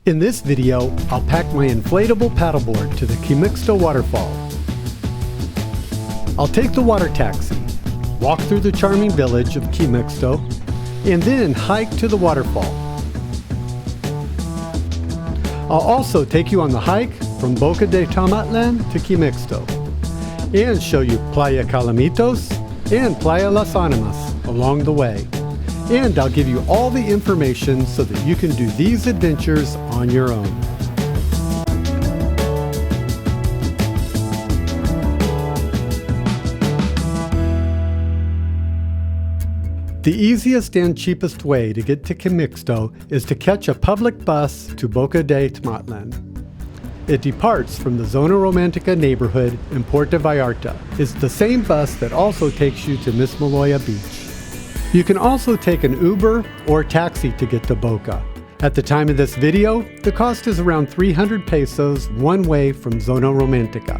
In this video, I'll pack my inflatable paddleboard to the Quimixto waterfall. I'll take the water taxi, walk through the charming village of Quimixto, and then hike to the waterfall. I'll also take you on the hike from Boca de Tomatlan to Quimixto and show you Playa Colomitos and Playa Las Animas along the way. And I'll give you all the information so that you can do these adventures on your own. The easiest and cheapest way to get to Quimixto is to catch a public bus to Boca de Tomatlan. It departs from the Zona Romantica neighborhood in Puerto Vallarta. It's the same bus that also takes you to Mismaloya Beach. You can also take an Uber or taxi to get to Boca. At the time of this video, the cost is around 300 pesos one way from Zona Romantica.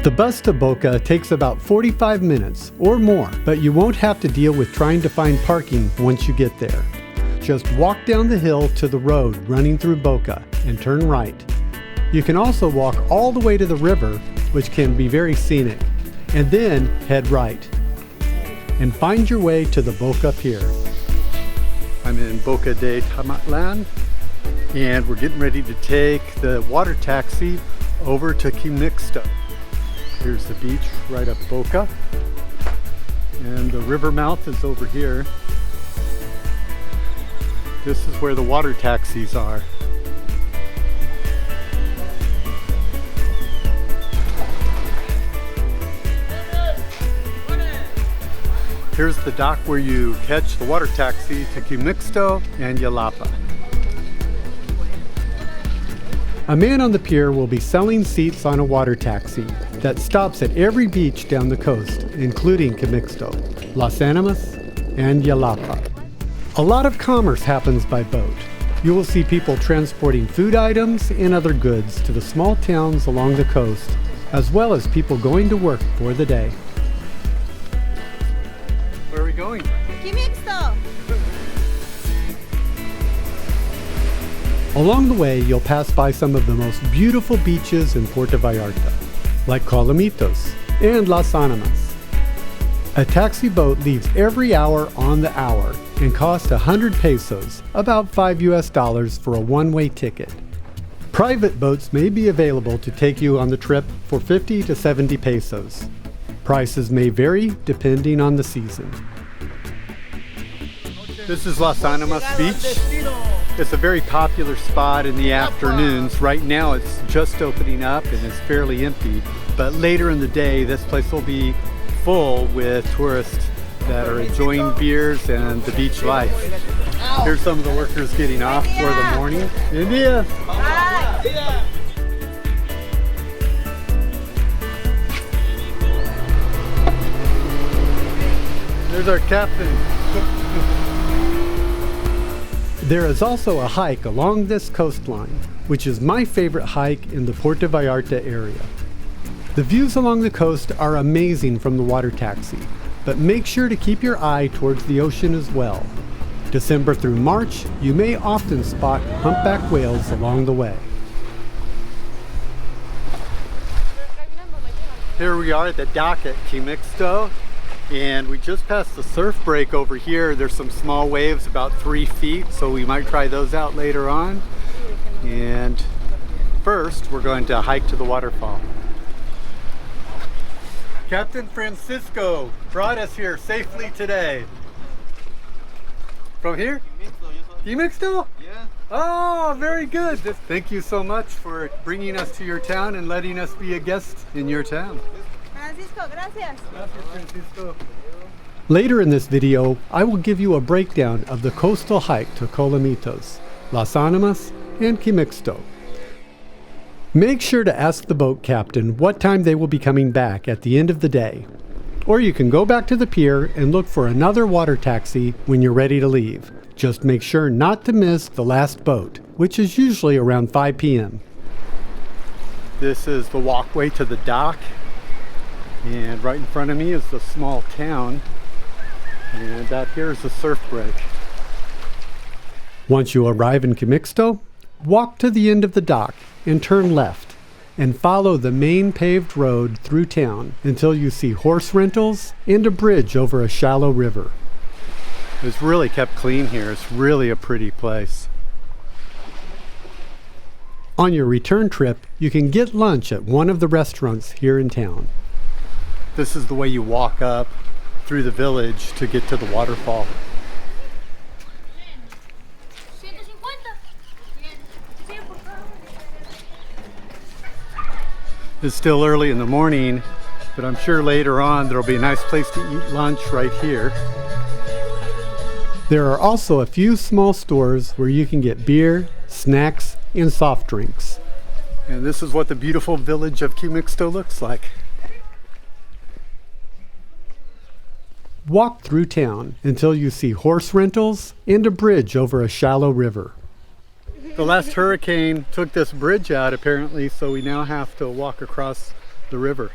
The bus to Boca takes about 45 minutes or more, but you won't have to deal with trying to find parking once you get there. Just walk down the hill to the road running through Boca and turn right. You can also walk all the way to the river, which can be very scenic, and then head right and find your way to the Boca Pier. I'm in Boca de Tomatlan, and we're getting ready to take the water taxi over to Quimixto. Here's the beach right up Boca, and the river mouth is over here. This is where the water taxis are. Here's the dock where you catch the water taxi to Quimixto and Yelapa. A man on the pier will be selling seats on a water taxi that stops at every beach down the coast, including Quimixto, Las Animas, and Yelapa. A lot of commerce happens by boat. You will see people transporting food items and other goods to the small towns along the coast, as well as people going to work for the day. Where are we going? Quimixto! Along the way, you'll pass by some of the most beautiful beaches in Puerto Vallarta, like Colomitos and Las Animas. A taxi boat leaves every hour on the hour and costs 100 pesos, about $5 for a one-way ticket. Private boats may be available to take you on the trip for 50 to 70 pesos. Prices may vary depending on the season. This is Las Animas Beach. It's a very popular spot in the afternoons. Right now it's just opening up and it's fairly empty, but later in the day this place will be full with tourists that are enjoying beers and the beach life. Here's some of the workers getting off for the morning. India! There's our captain. There is also a hike along this coastline, which is my favorite hike in the Puerto Vallarta area. The views along the coast are amazing from the water taxi, but make sure to keep your eye towards the ocean as well. December through March, you may often spot humpback whales along the way. Here we are at the dock at Quimixto. And we just passed the surf break over here. There's some small waves about 3 feet, so we might try those out later on. And first, we're going to hike to the waterfall. Captain Francisco brought us here safely today. From here? Quimixto? Yeah. Oh, very good. Thank you so much for bringing us to your town and letting us be a guest in your town. Francisco, gracias. Gracias, Francisco. Later in this video, I will give you a breakdown of the coastal hike to Colomitos, Las Animas, and Quimixto. Make sure to ask the boat captain what time they will be coming back at the end of the day. Or you can go back to the pier and look for another water taxi when you're ready to leave. Just make sure not to miss the last boat, which is usually around 5 p.m. This is the walkway to the dock. And right in front of me is the small town, and out here is the surf break. Once you arrive in Quimixto, Walk to the end of the dock and turn left and follow the main paved road through town until you see horse rentals and a bridge over a shallow river. It's really kept clean here. It's really a pretty place. On your return trip, you can get lunch at one of the restaurants here in town. This is the way you walk up through the village to get to the waterfall. It's still early in the morning, but I'm sure later on there'll be a nice place to eat lunch right here. There are also a few small stores where you can get beer, snacks, and soft drinks. And this is what the beautiful village of Quimixto looks like. Walk through town until you see horse rentals and a bridge over a shallow river. The last hurricane took this bridge out apparently, so we now have to walk across the river.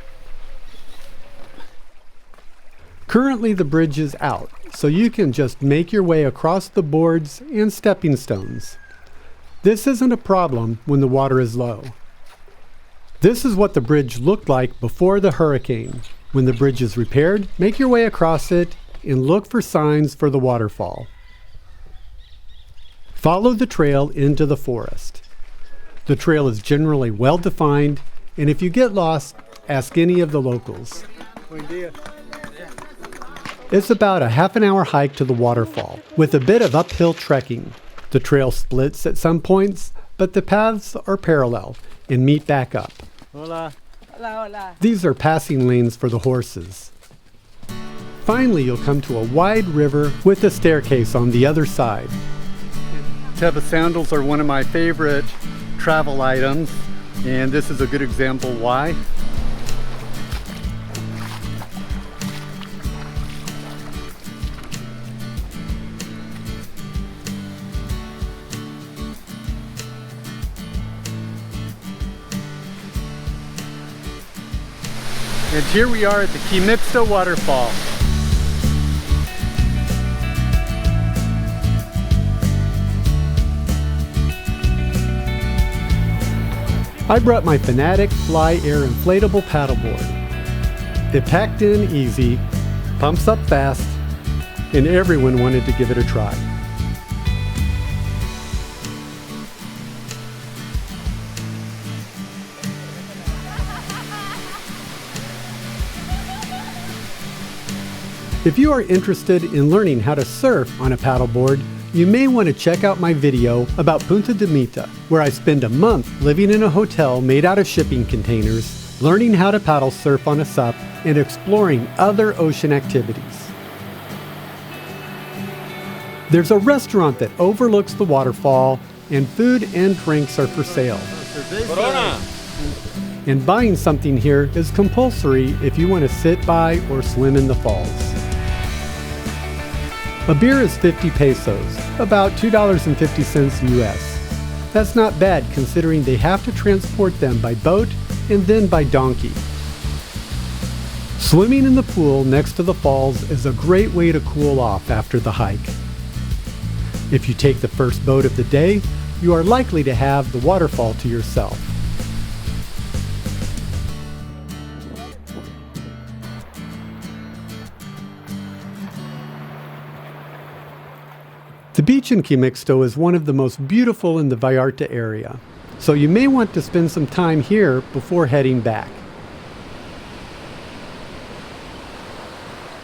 Currently the bridge is out, so you can just make your way across the boards and stepping stones. This isn't a problem when the water is low. This is what the bridge looked like before the hurricane. When the bridge is repaired, make your way across it and look for signs for the waterfall. Follow the trail into the forest. The trail is generally well defined, and if you get lost, ask any of the locals. It's about a half-an-hour hike to the waterfall, with a bit of uphill trekking. The trail splits at some points, but the paths are parallel and meet back up. Hola, hola. These are passing lanes for the horses. Finally, you'll come to a wide river with a staircase on the other side. Teva sandals are one of my favorite travel items, and this is a good example why. And here we are at the Quimixto waterfall. I brought my Fanatic Fly Air inflatable paddleboard. It packed in easy, pumps up fast, and everyone wanted to give it a try. If you are interested in learning how to surf on a paddleboard, you may want to check out my video about Punta de Mita, where I spend a month living in a hotel made out of shipping containers, learning how to paddle surf on a SUP, and exploring other ocean activities. There's a restaurant that overlooks the waterfall, and food and drinks are for sale. And buying something here is compulsory if you want to sit by or swim in the falls. A beer is 50 pesos, about $2.50 US. That's not bad considering they have to transport them by boat and then by donkey. Swimming in the pool next to the falls is a great way to cool off after the hike. If you take the first boat of the day, you are likely to have the waterfall to yourself. The beach in Quimixto is one of the most beautiful in the Vallarta area, so you may want to spend some time here before heading back.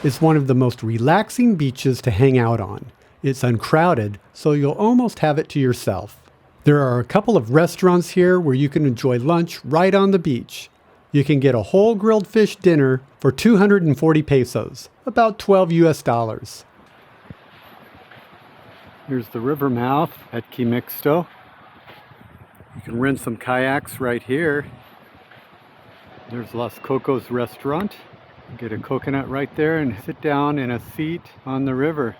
It's one of the most relaxing beaches to hang out on. It's uncrowded, so you'll almost have it to yourself. There are a couple of restaurants here where you can enjoy lunch right on the beach. You can get a whole grilled fish dinner for 240 pesos, about $12 US. Here's the river mouth at Quimixto. You can rent some kayaks right here. There's Las Cocos restaurant. Get a coconut right there and sit down in a seat on the river.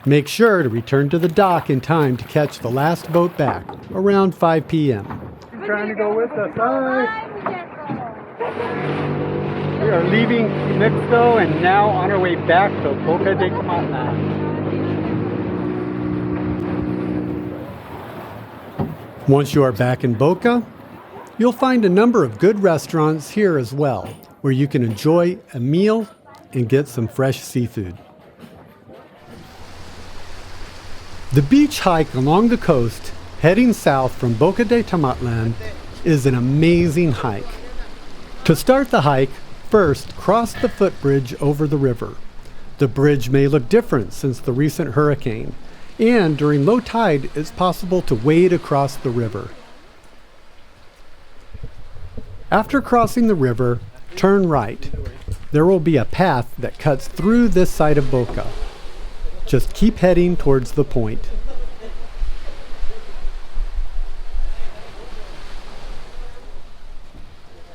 Make sure to return to the dock in time to catch the last boat back, around 5 p.m. She's trying to go with us. Hi! We are leaving Quimixto and now on our way back to Boca de Tomatlan. Once you are back in Boca, you'll find a number of good restaurants here as well, where you can enjoy a meal and get some fresh seafood. The beach hike along the coast, heading south from Boca de Tomatlan, is an amazing hike. To start the hike, first cross the footbridge over the river. The bridge may look different since the recent hurricane, and during low tide it's possible to wade across the river. After crossing the river, turn right. There will be a path that cuts through this side of Boca. Just keep heading towards the point.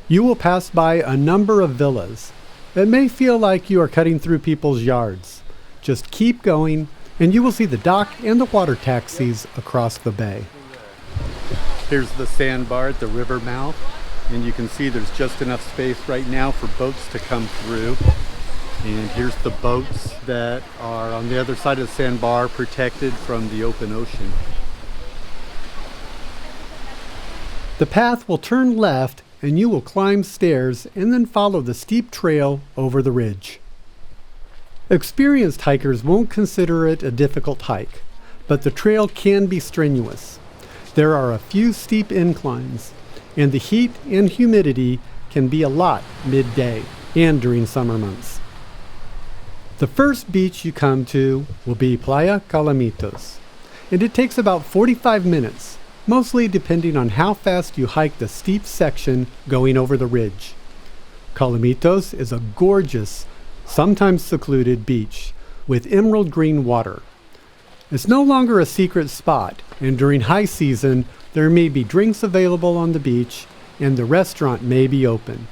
You will pass by a number of villas. It may feel like you are cutting through people's yards. Just keep going and you will see the dock and the water taxis across the bay. Here's the sandbar at the river mouth, and you can see there's just enough space right now for boats to come through. And here's the boats that are on the other side of the sandbar, protected from the open ocean. The path will turn left and you will climb stairs and then follow the steep trail over the ridge. Experienced hikers won't consider it a difficult hike, but the trail can be strenuous. There are a few steep inclines, and the heat and humidity can be a lot midday and during summer months. The first beach you come to will be Playa Colomitos, and it takes about 45 minutes, mostly depending on how fast you hike the steep section going over the ridge. Colomitos is a gorgeous, sometimes secluded beach with emerald green water. It's no longer a secret spot, and during high season there may be drinks available on the beach and the restaurant may be open.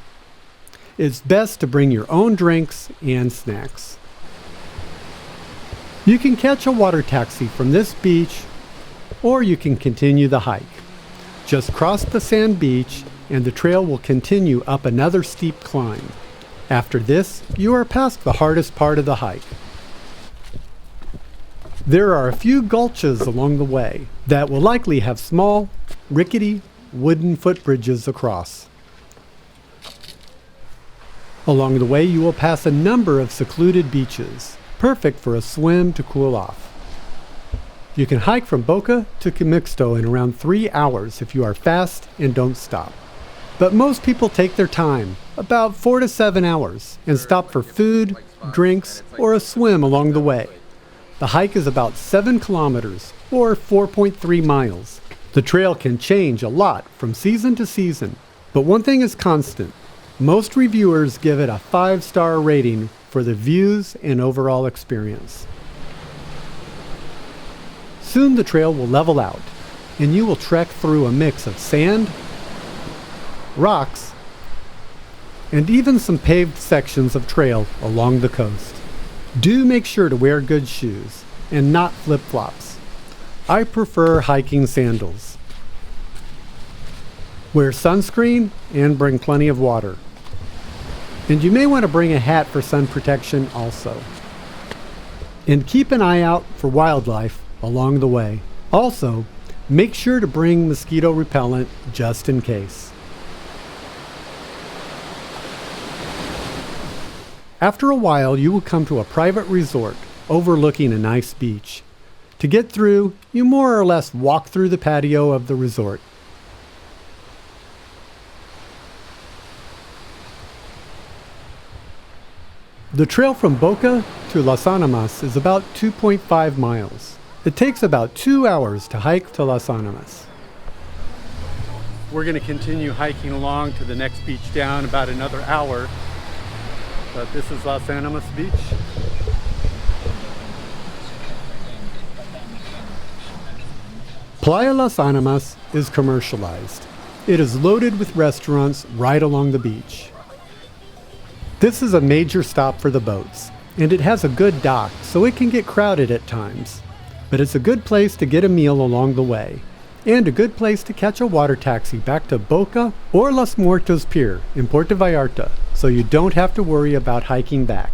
It's best to bring your own drinks and snacks. You can catch a water taxi from this beach, or you can continue the hike. Just cross the sand beach and the trail will continue up another steep climb. After this, you are past the hardest part of the hike. There are a few gulches along the way that will likely have small, rickety, wooden footbridges across. Along the way, you will pass a number of secluded beaches, perfect for a swim to cool off. You can hike from Boca to Quimixto in around 3 hours if you are fast and don't stop. But most people take their time, about 4 to 7 hours, and stop for food, drinks, or a swim along the way. The hike is about 7 kilometers, or 4.3 miles. The trail can change a lot from season to season, but one thing is constant. Most reviewers give it a 5-star rating for the views and overall experience. Soon the trail will level out, and you will trek through a mix of sand, rocks, and even some paved sections of trail along the coast. Do make sure to wear good shoes, and not flip-flops. I prefer hiking sandals. Wear sunscreen and bring plenty of water. And you may want to bring a hat for sun protection also. And keep an eye out for wildlife along the way. Also, make sure to bring mosquito repellent just in case. After a while, you will come to a private resort overlooking a nice beach. To get through, you more or less walk through the patio of the resort. The trail from Boca to Las Animas is about 2.5 miles. It takes about 2 hours to hike to Las Animas. We're going to continue hiking along to the next beach down about another hour. But this is Las Animas Beach. Playa Las Animas is commercialized. It is loaded with restaurants right along the beach. This is a major stop for the boats, and it has a good dock, so it can get crowded at times. But it's a good place to get a meal along the way, and a good place to catch a water taxi back to Boca or Los Muertos Pier in Puerto Vallarta, so you don't have to worry about hiking back.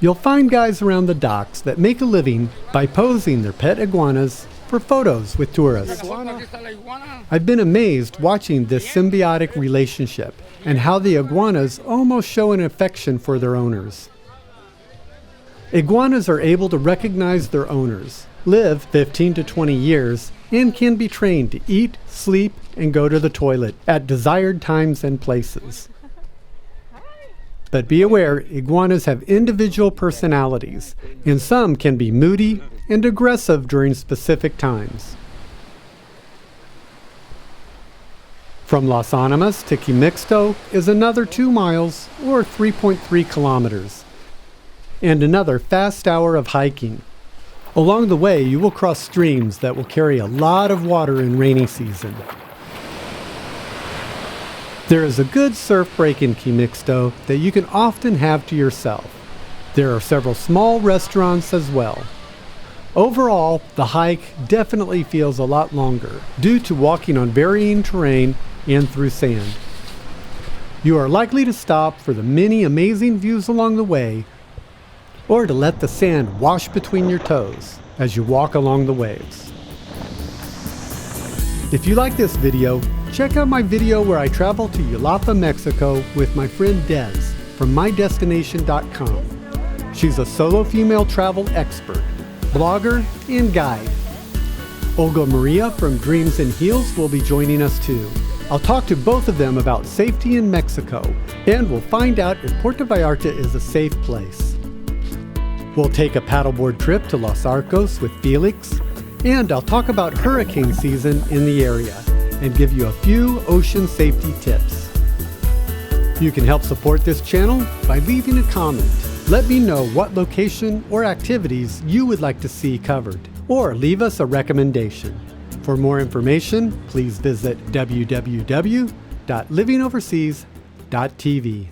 You'll find guys around the docks that make a living by posing their pet iguanas for photos with tourists. I've been amazed watching this symbiotic relationship and how the iguanas almost show an affection for their owners. Iguanas are able to recognize their owners, live 15 to 20 years, and can be trained to eat, sleep, and go to the toilet at desired times and places. But be aware, iguanas have individual personalities, and some can be moody and aggressive during specific times. From Las Animas to Quimixto is another 2 miles or 3.3 kilometers, and another fast hour of hiking. Along the way, you will cross streams that will carry a lot of water in rainy season. There is a good surf break in Quimixto that you can often have to yourself. There are several small restaurants as well. Overall, the hike definitely feels a lot longer due to walking on varying terrain and through sand. You are likely to stop for the many amazing views along the way, or to let the sand wash between your toes as you walk along the waves. If you like this video, check out my video where I travel to Yelapa, Mexico with my friend Des from mydestination.com. She's a solo female travel expert, blogger, and guide. Olga Maria from Dreams and Heels will be joining us too. I'll talk to both of them about safety in Mexico, and we'll find out if Puerto Vallarta is a safe place. We'll take a paddleboard trip to Los Arcos with Felix, and I'll talk about hurricane season in the area and give you a few ocean safety tips. You can help support this channel by leaving a comment. Let me know what location or activities you would like to see covered, or leave us a recommendation. For more information, please visit www.livingoverseas.tv.